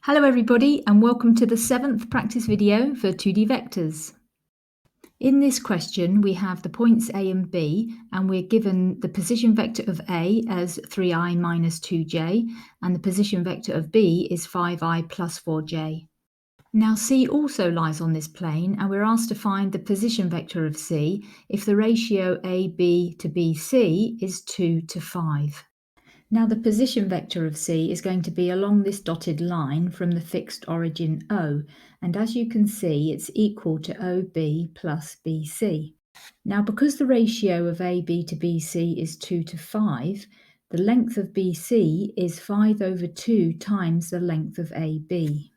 Hello everybody and welcome to the 7th practice video for 2D vectors. In this question we have the points A and B and we're given the position vector of A as 3i minus 2j and the position vector of B is 5i plus 4j. Now C also lies on this plane and we're asked to find the position vector of C if the ratio AB to BC is 2 to 5. Now the position vector of C is going to be along this dotted line from the fixed origin O, and as you can see it's equal to OB plus BC. Now because the ratio of AB to BC is 2 to 5, the length of BC is 5 over 2 times the length of AB.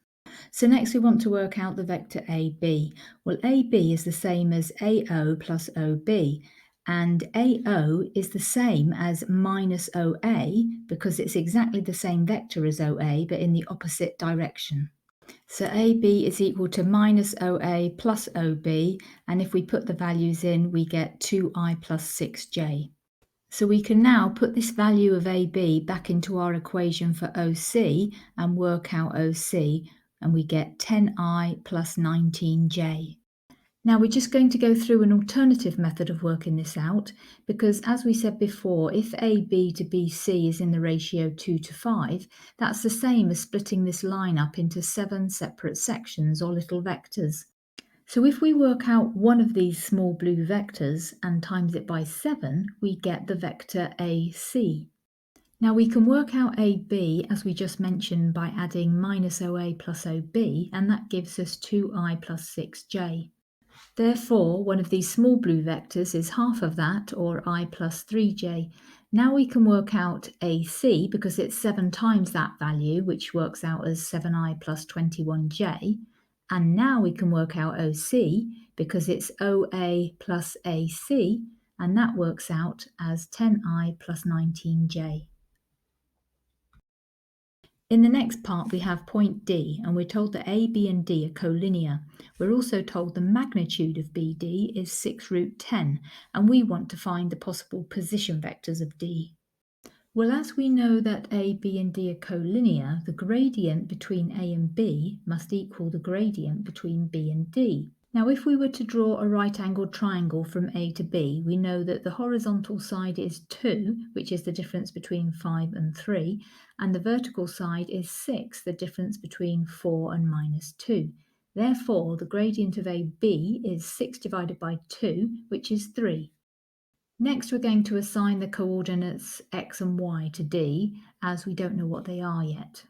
So next we want to work out the vector AB. Well, AB is the same as AO plus OB, and AO is the same as minus OA because it's exactly the same vector as OA but in the opposite direction. So AB is equal to minus OA plus OB, and if we put the values in we get 2i plus 6j. So we can now put this value of AB back into our equation for OC and work out OC, and we get 10i plus 19j. Now we're just going to go through an alternative method of working this out because, as we said before, if AB to BC is in the ratio 2 to 5, that's the same as splitting this line up into 7 separate sections or little vectors. So if we work out one of these small blue vectors and times it by 7, we get the vector AC. Now we can work out AB, as we just mentioned, by adding minus OA plus OB, and that gives us 2i plus 6j. Therefore, one of these small blue vectors is half of that, or I plus 3j. Now we can work out AC because it's 7 times that value, which works out as 7i plus 21j. And now we can work out OC because it's OA plus AC, and that works out as 10i plus 19j. In the next part we have point D, and we're told that A, B and D are collinear. We're also told the magnitude of BD is 6 root 10, and we want to find the possible position vectors of D. Well, as we know that A, B and D are collinear, the gradient between A and B must equal the gradient between B and D. Now, if we were to draw a right-angled triangle from A to B, we know that the horizontal side is 2, which is the difference between 5 and 3, and the vertical side is 6, the difference between 4 and minus 2. Therefore, the gradient of AB is 6 divided by 2, which is 3. Next, we're going to assign the coordinates x and y to D, as we don't know what they are yet.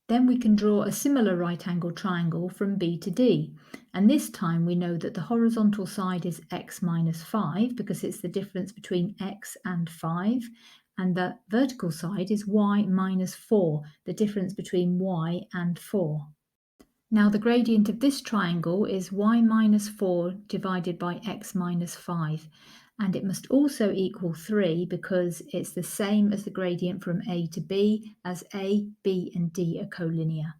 Then we can draw a similar right-angled triangle from B to D, and this time we know that the horizontal side is x minus 5 because it's the difference between x and 5, and the vertical side is y minus 4, the difference between y and 4. Now the gradient of this triangle is y minus 4 divided by x minus 5, and it must also equal 3 because it's the same as the gradient from A to B, as A, B and D are collinear.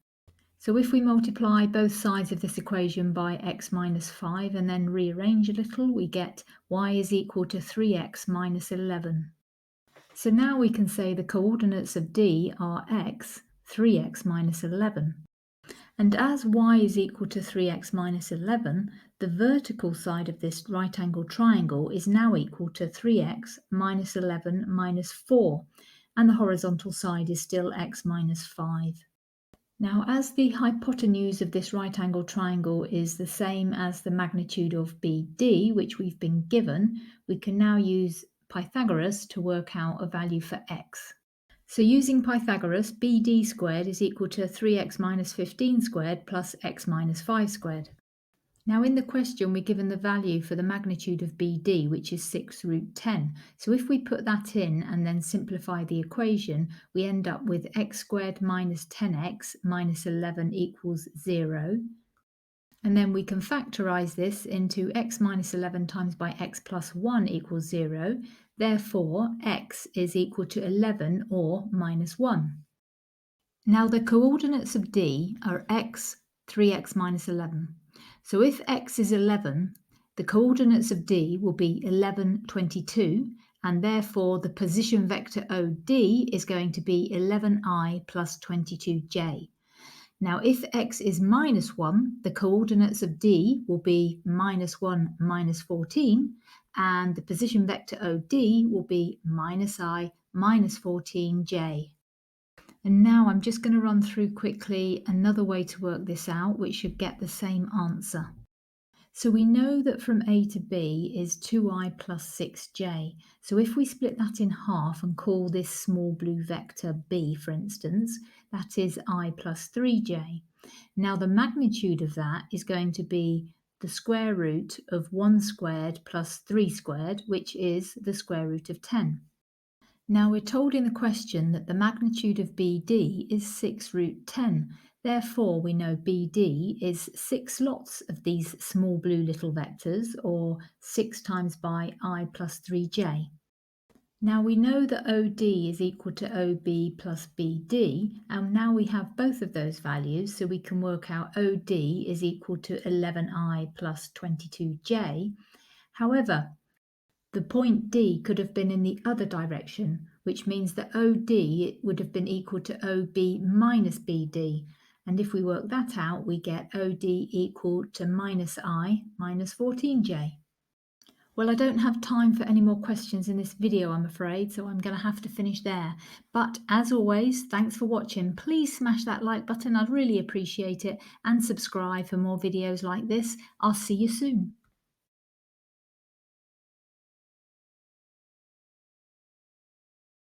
So if we multiply both sides of this equation by x minus 5 and then rearrange a little, we get y is equal to 3x minus 11. So now we can say the coordinates of D are x, 3x minus 11. And as y is equal to 3x minus 11, the vertical side of this right-angled triangle is now equal to 3x minus 11 minus 4, and the horizontal side is still x minus 5. Now, as the hypotenuse of this right-angled triangle is the same as the magnitude of BD, which we've been given, we can now use Pythagoras to work out a value for x. So using Pythagoras, BD squared is equal to 3x minus 15 squared plus x minus 5 squared. Now in the question we're given the value for the magnitude of BD, which is 6 root 10. So if we put that in and then simplify the equation, we end up with x squared minus 10x minus 11 equals 0. And then we can factorise this into x minus 11 times by x plus 1 equals 0. Therefore, x is equal to 11 or minus 1. Now the coordinates of D are x, 3x minus 11. So if x is 11, the coordinates of D will be 11, 22, and therefore the position vector OD is going to be 11i plus 22j. Now, if x is minus 1, the coordinates of D will be minus 1, minus 14, and the position vector OD will be minus I, minus 14j. And now I'm just going to run through quickly another way to work this out, which should get the same answer. So we know that from A to B is 2i plus 6j. So if we split that in half and call this small blue vector B, for instance, that is I plus 3j. Now the magnitude of that is going to be the square root of 1 squared plus 3 squared, which is the square root of 10. Now we're told in the question that the magnitude of BD is 6 root 10. Therefore, we know BD is 6 lots of these small blue little vectors, or 6 times by I plus 3j. Now we know that OD is equal to OB plus BD, and now we have both of those values, so we can work out OD is equal to 11I plus 22j. However, the point D could have been in the other direction, which means that OD would have been equal to OB minus BD. And if we work that out, we get OD equal to minus I minus 14j. Well, I don't have time for any more questions in this video, I'm afraid, so I'm going to have to finish there. But as always, thanks for watching. Please smash that like button, I'd really appreciate it, and subscribe for more videos like this. I'll see you soon.